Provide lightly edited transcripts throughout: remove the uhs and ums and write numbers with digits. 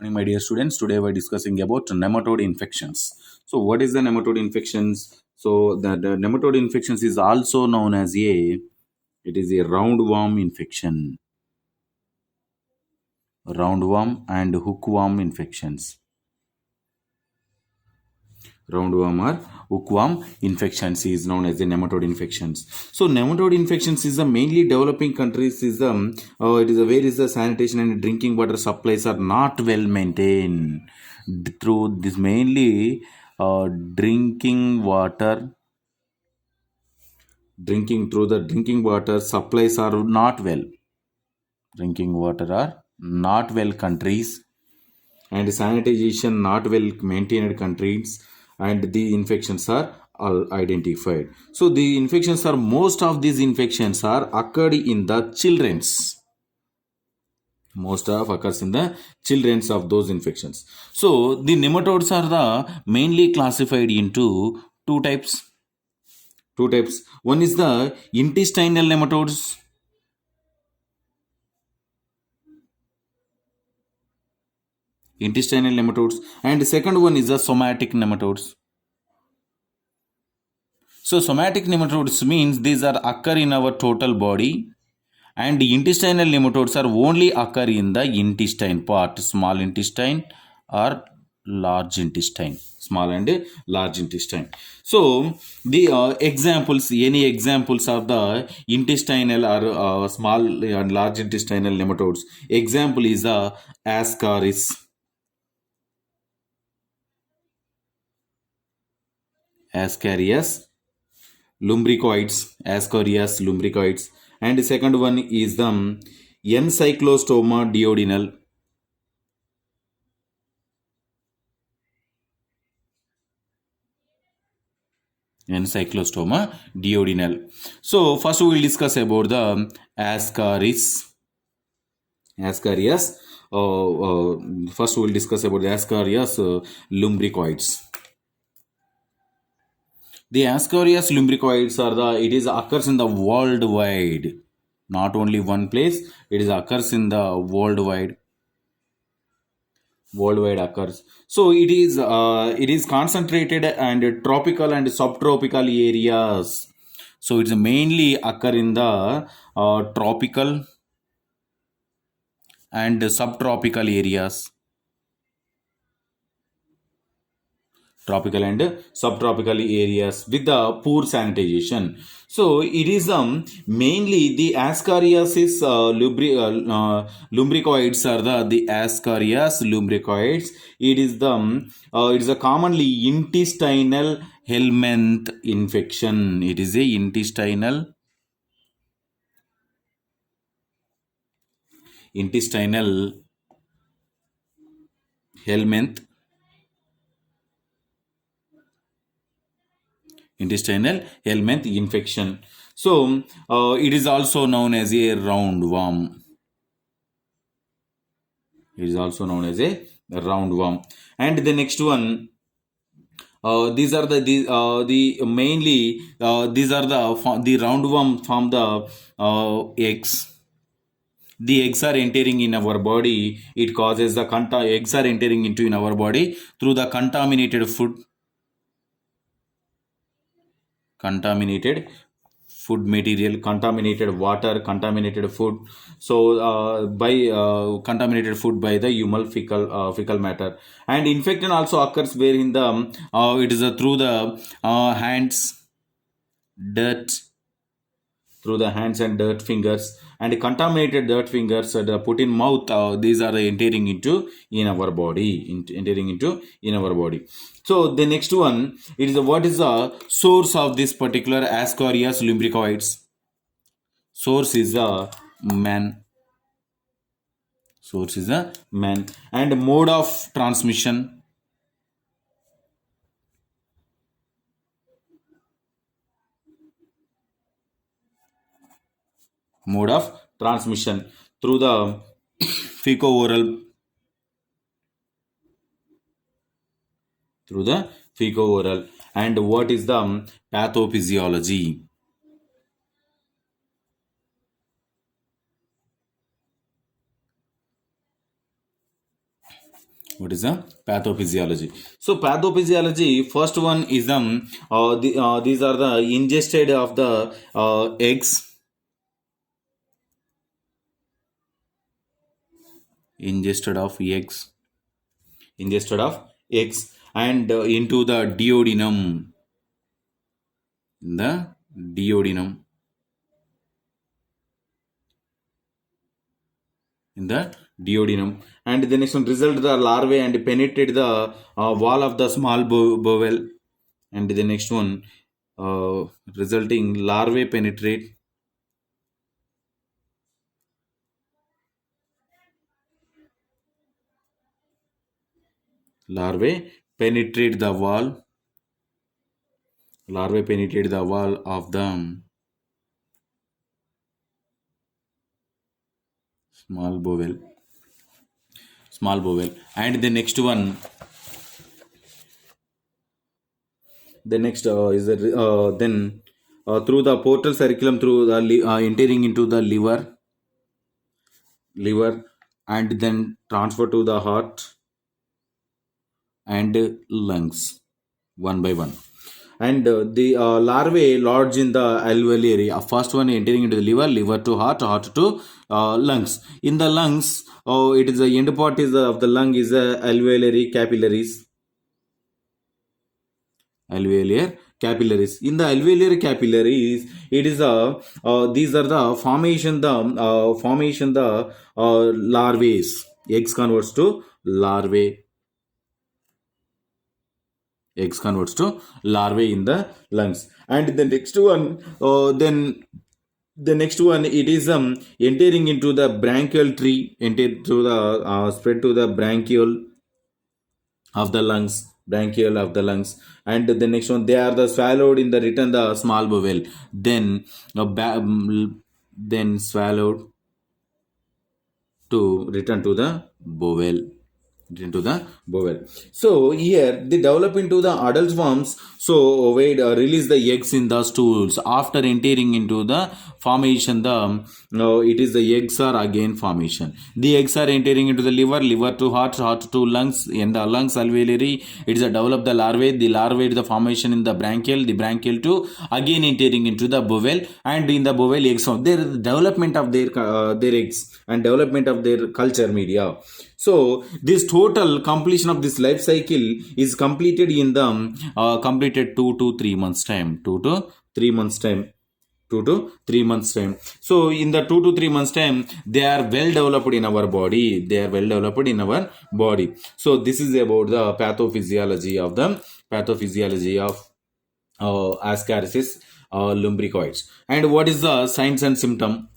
Morning, my dear students. Today we're discussing about nematode infections. So, what is the nematode infections? So, the nematode infections is also known as it is a roundworm infection, roundworm and hookworm infections. Roundworm or hookworm infections is known as the nematode infections. So nematode infections is the mainly developing countries is it is a where is the sanitation and drinking water supplies are not well maintained. Through this mainly drinking water drinking through the drinking water supplies are not well. Drinking water are not well countries and sanitation not well maintained countries, and the infections are all identified. So the infections are most of these infections are occurred in the children's, most of occurs in the children's of those infections. So the nematodes are the mainly classified into two types. One is the intestinal nematodes. Intestinal nematodes, and the second one is the somatic nematodes. So somatic nematodes means these are occur in our total body, and the intestinal nematodes are only occur in the intestine part, small intestine or large intestine, small and large intestine. So the examples, any examples of the intestinal or small and large intestinal nematodes. Example is the Ascaris, Ascarias lumbricoids, and the second one is the Encyclostoma duodenal. Encyclostoma duodenal. So first we will discuss about the Ascarias. First we will discuss about the Ascarias lumbricoids. The Ascarias lumbricoids are the it is occurs in the worldwide, not only one place. It is occurs in the worldwide occurs. So it is concentrated and tropical and subtropical areas. So it's mainly occur in the tropical and subtropical areas. Tropical and subtropical areas with the poor sanitation. So it is mainly the Ascariasis lumbricoids are the Ascarias lumbricoids. It is it is a commonly intestinal helminth infection. It is a intestinal helminth infection. So it is also known as a roundworm. It is also known as a roundworm. And the next one, these are the mainly these are the roundworm from the eggs. The eggs are entering in our body. It causes the eggs are entering into in our body through the contaminated food material, contaminated water, contaminated food. So by contaminated food by the human fecal matter. And infection also occurs where in the it is through the hands, dirt, through the hands and dirt fingers, and contaminated dirt fingers put in mouth. These are entering into in our body, entering into in our body. So the next one, it is what is the source of this particular Ascarias lumbricoids? Source is a man. Source is a man. And mode of transmission. Mode of transmission through the fecal-oral. Through the fecal-oral. And what is the pathophysiology? What is the pathophysiology? So pathophysiology, first one is these are the ingested of the eggs, ingested of eggs, ingested of eggs, and into the duodenum, in the duodenum, in the duodenum. And the next one, result the larvae and penetrate the wall of the small bowel. And the next one, resulting larvae penetrate, larvae penetrate the wall, larvae penetrate the wall of the small bowel, small bowel. And the next one, the next is the then through the portal circulum, through the entering into the liver, and then transfer to the heart and lungs, one by one. And the larvae lodge in the alveoli. First one entering into the liver to heart, heart to lungs. In the lungs, it is the end part is of the lung is the alveolary capillaries, alveolar capillaries. In the alveolar capillaries, it is a these are the formation the larvae. Eggs converts to larvae. Eggs converts to larvae in the lungs. And the next one, then the next one, it is entering into the branchial tree, enter to the spread to the branchial of the lungs, branchial of the lungs. And the next one, they are the swallowed in the return the small bowel, then then swallowed to return to the bowel, into the bowel. So here they develop into the adult worms. So wait, release the eggs in the stools after entering into the formation. The it is the eggs are again formation. The eggs are entering into the liver to heart, heart to lungs. In the lungs alveoli, it is a develop the larvae. The larvae is the formation in the branchial. The branchial to again entering into the bowel, and in the bowel eggs form. Their development of their eggs and development of their culture media. So this total completion of this life cycle is completed in the completed 2 to 3 months time. 2 to 3 months time. 2 to 3 months time. So in the 2 to 3 months time, they are well developed in our body. They are well developed in our body. So this is about the pathophysiology of Ascaris lumbricoids. And what is the signs and symptom?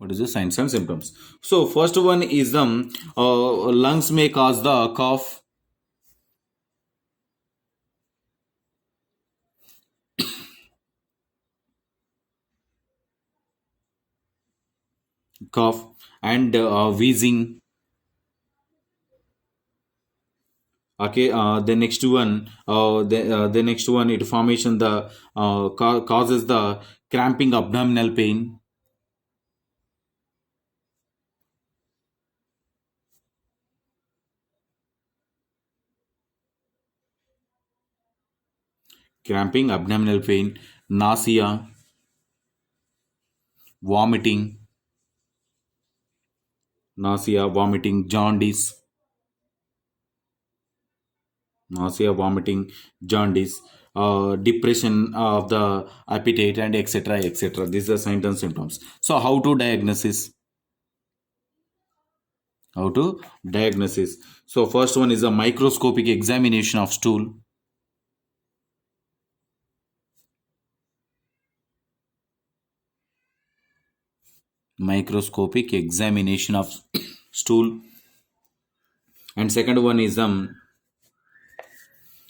What is the signs and symptoms? So first one is lungs may cause the cough and wheezing. Okay, the next one, the next one, it formation the causes the cramping abdominal pain, cramping abdominal pain, nausea, vomiting, jaundice, jaundice, depression of the appetite, and etc. etc. These are signs and symptoms. So how to diagnosis? How to diagnosis? So first one is a microscopic examination of stool. Microscopic examination of stool. And second one is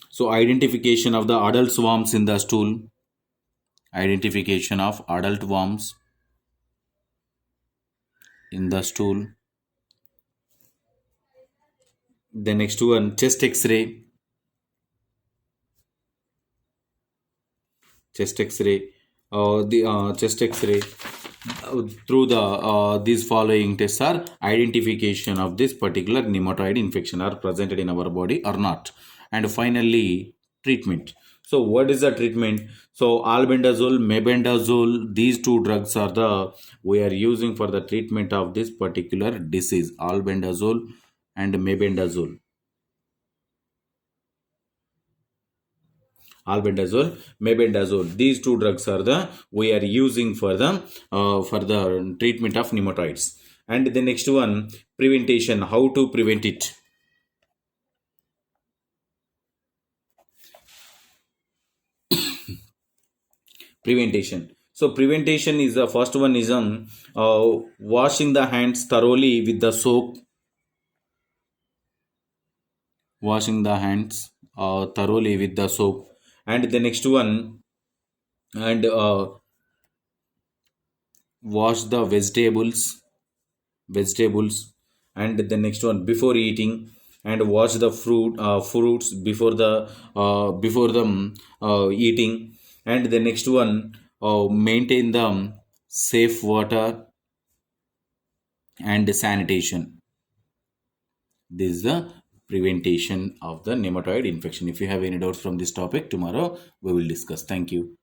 so identification of the adult worms in the stool. Identification of adult worms in the stool. The next one, chest x-ray. Chest x-ray. The chest x-ray. through the these following tests are identification of this particular nematode infection are presented in our body or not, and finally treatment. So what is the treatment? So albendazole, mebendazole, these two drugs are the we are using for the treatment of this particular disease, albendazole and mebendazole. Albendazole, mebendazole, these two drugs are the we are using for the treatment of nematodes. And the next one, prevention, how to prevent it. Prevention, so prevention is the first one is washing the hands thoroughly with the soap, washing the hands thoroughly with the soap. And the next one, and wash the vegetables. And the next one, before eating, and wash the fruits before the eating. And the next one, maintain the safe water and sanitation. This is the prevention of the nematode infection. If you have any doubts from this topic, tomorrow we will discuss. Thank you.